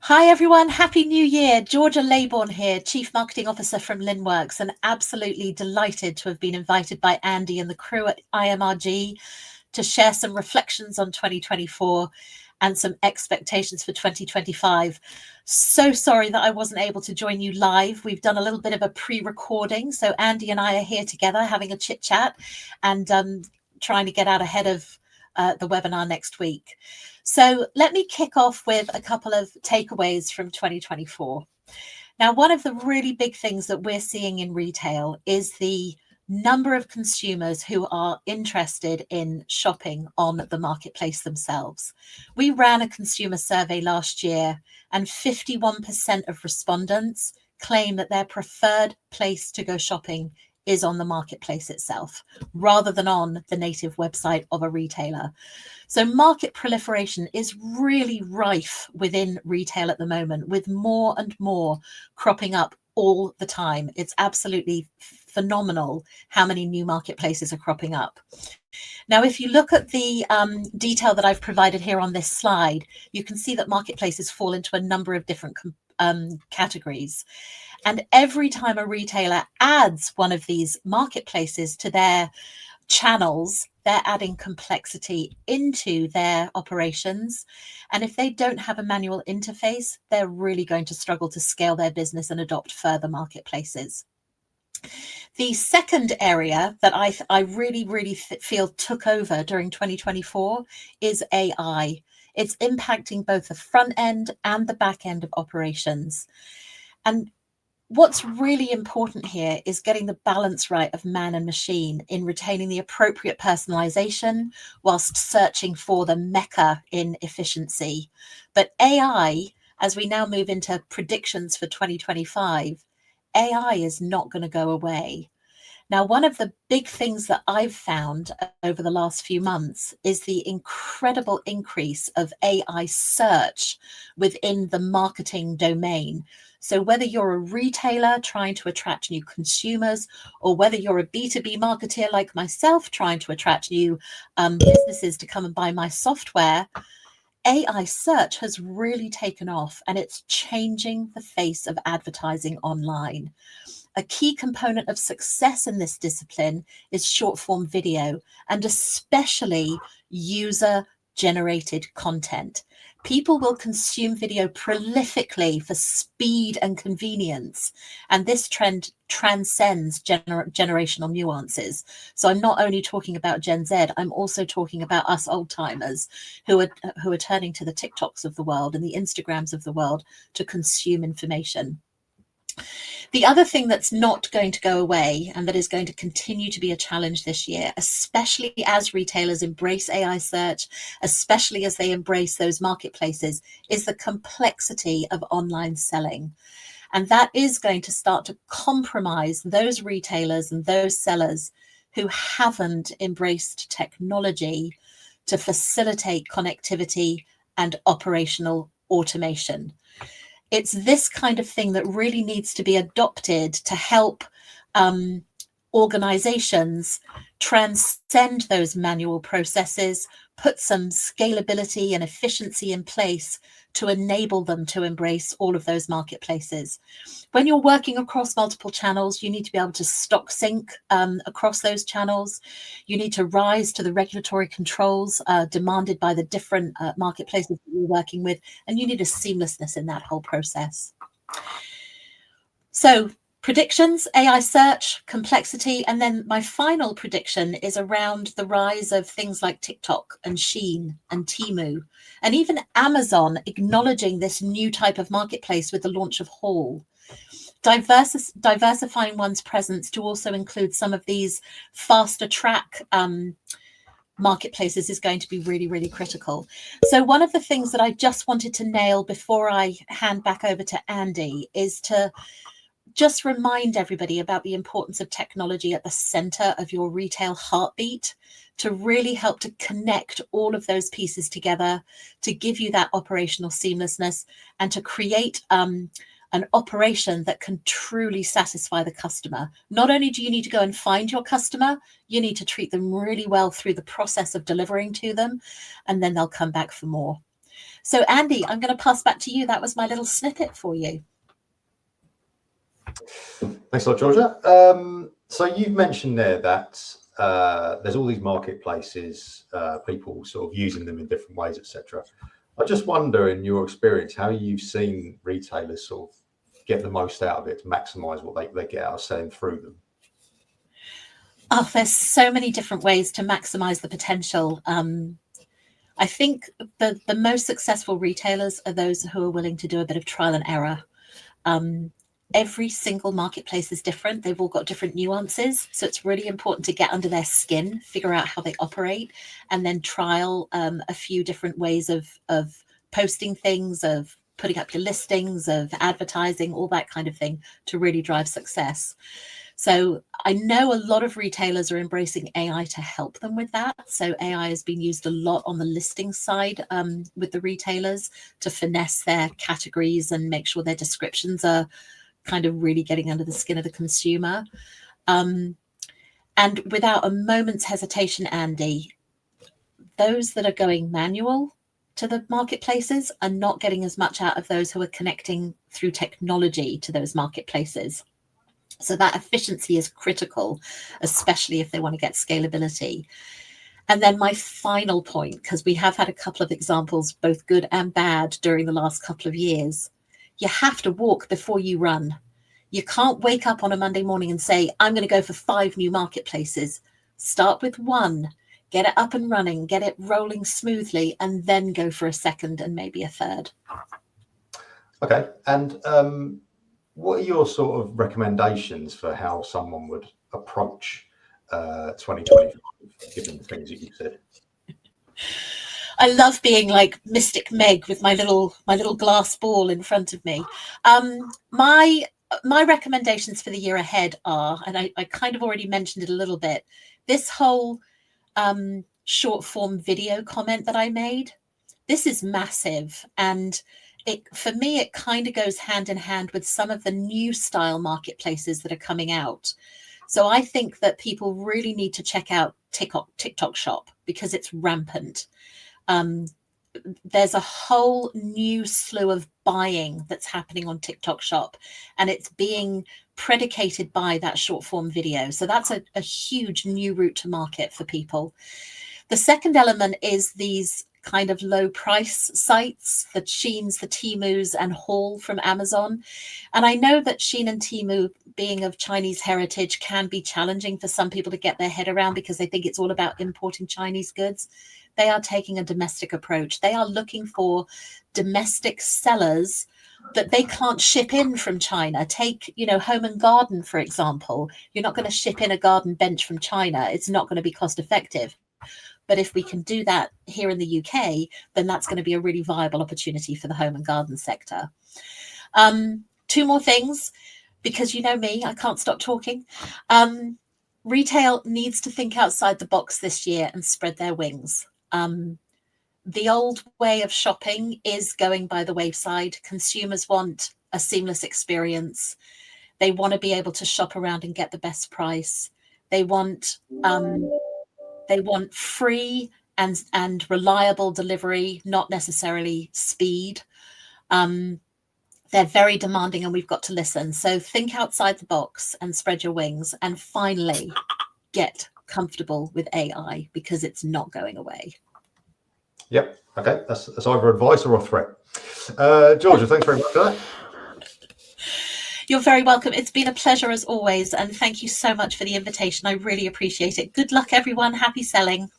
Hi everyone, Happy New Year. Georgia Leybourne here, Chief Marketing Officer from Linnworks, and absolutely delighted to have been invited by Andy and the crew at IMRG to share some reflections on 2024 and some expectations for 2025. So sorry that I wasn't able to join you live. We've done a little bit of a pre-recording, so Andy and I are here together having a chit chat and trying to get out ahead of the webinar next week. So let me kick off with a couple of takeaways from 2024. Now, one of the really big things that we're seeing in retail is the number of consumers who are interested in shopping on the marketplace themselves. We ran a consumer survey last year, and 51% of respondents claim that their preferred place to go shopping is on the marketplace itself, rather than on the native website of a retailer. So market proliferation is really rife within retail at the moment, with more and more cropping up all the time. It's absolutely phenomenal how many new marketplaces are cropping up. Now, if you look at the detail that I've provided here on this slide, you can see that marketplaces fall into a number of different categories. And every time a retailer adds one of these marketplaces to their channels, they're adding complexity into their operations. And if they don't have a manual interface, they're really going to struggle to scale their business and adopt further marketplaces. The second area that I really feel took over during 2024 is AI. It's impacting both the front end and the back end of operations. And what's really important here is getting the balance right of man and machine in retaining the appropriate personalization whilst searching for the mecca in efficiency. But AI, as we now move into predictions for 2025, AI is not going to go away. Now, one of the big things that I've found over the last few months is the incredible increase of AI search within the marketing domain. So whether you're a retailer trying to attract new consumers, or whether you're a B2B marketeer like myself trying to attract new businesses to come and buy my software, AI search has really taken off, and it's changing the face of advertising online. A key component of success in this discipline is short form video, and especially user generated content. People will consume video prolifically for speed and convenience, and this trend transcends generational nuances. So I'm not only talking about Gen Z, I'm also talking about us old timers who are turning to the TikToks of the world and the Instagrams of the world to consume information. The other thing that's not going to go away, and that is going to continue to be a challenge this year, especially as retailers embrace AI search, especially as they embrace those marketplaces, is the complexity of online selling. And that is going to start to compromise those retailers and those sellers who haven't embraced technology to facilitate connectivity and operational automation. It's this kind of thing that really needs to be adopted to help organizations transcend those manual processes, put some scalability and efficiency in place to enable them to embrace all of those marketplaces. When you're working across multiple channels, you need to be able to stock sync across those channels. You need to rise to the regulatory controls demanded by the different marketplaces that you're working with, and you need a seamlessness in that whole process. So predictions, AI search, complexity, and then my final prediction is around the rise of things like TikTok and Shein and Temu, and even Amazon acknowledging this new type of marketplace with the launch of Haul. Diversifying one's presence to also include some of these faster track marketplaces is going to be really critical. So one of the things that I just wanted to nail before I hand back over to Andy is to just remind everybody about the importance of technology at the center of your retail heartbeat to really help to connect all of those pieces together, to give you that operational seamlessness, and to create an operation that can truly satisfy the customer. Not only do you need to go and find your customer, you need to treat them really well through the process of delivering to them, and then they'll come back for more. So Andy, I'm going to pass back to you. That was my little snippet for you. Thanks a lot, Georgia. So you've mentioned there that there's all these marketplaces, people sort of using them in different ways, etc. I just wonder, in your experience, how you've seen retailers sort of get the most out of it to maximise what they get out of selling through them. Oh, there's so many different ways to maximise the potential. I think the most successful retailers are those who are willing to do a bit of trial and error. Every single marketplace is different. They've all got different nuances. So it's really important to get under their skin, figure out how they operate, and then trial a few different ways of posting things, of putting up your listings, of advertising, all that kind of thing to really drive success. So I know a lot of retailers are embracing AI to help them with that. So AI has been used a lot on the listing side with the retailers to finesse their categories and make sure their descriptions are kind of really getting under the skin of the consumer. And without a moment's hesitation, Andy, those that are going manual to the marketplaces are not getting as much out of those who are connecting through technology to those marketplaces. So that efficiency is critical, especially if they want to get scalability. And then my final point, because we have had a couple of examples, both good and bad, during the last couple of years. You have to walk before you run. You can't wake up on a Monday morning and say, I'm going to go for 5 new marketplaces. Start with 1, get it up and running, get it rolling smoothly, and then go for a second and maybe a third. Okay. And what are your sort of recommendations for how someone would approach 2025, given the things that you said? I love being like Mystic Meg with my little glass ball in front of me. My recommendations for the year ahead are, and I kind of already mentioned it a little bit, this whole short form video comment that I made. This is massive, and for me it kind of goes hand in hand with some of the new style marketplaces that are coming out. So I think that people really need to check out TikTok Shop because it's rampant. There's a whole new slew of buying that's happening on TikTok Shop, and it's being predicated by that short form video. So that's a huge new route to market for people. The second element is these kind of low price sites, the Sheins, the Temus, and Haul from Amazon. And I know that Shein and Temu, being of Chinese heritage, can be challenging for some people to get their head around because they think it's all about importing Chinese goods. They are taking a domestic approach. They are looking for domestic sellers that they can't ship in from China. Take, Home and Garden, for example. You're not going to ship in a garden bench from China. It's not going to be cost effective. But if we can do that here in the UK, then that's going to be a really viable opportunity for the home and garden sector. 2 more things, because you know me, I can't stop talking. Retail needs to think outside the box this year and spread their wings. The old way of shopping is going by the wayside. Consumers want a seamless experience. They want to be able to shop around and get the best price. They want free and reliable delivery, not necessarily speed. They're very demanding and we've got to listen. So think outside the box and spread your wings. And finally, get comfortable with AI because it's not going away. Yep. Okay. That's either advice or a threat. Georgia, thanks very much for that. You're very welcome. It's been a pleasure as always. And thank you so much for the invitation. I really appreciate it. Good luck, everyone. Happy selling.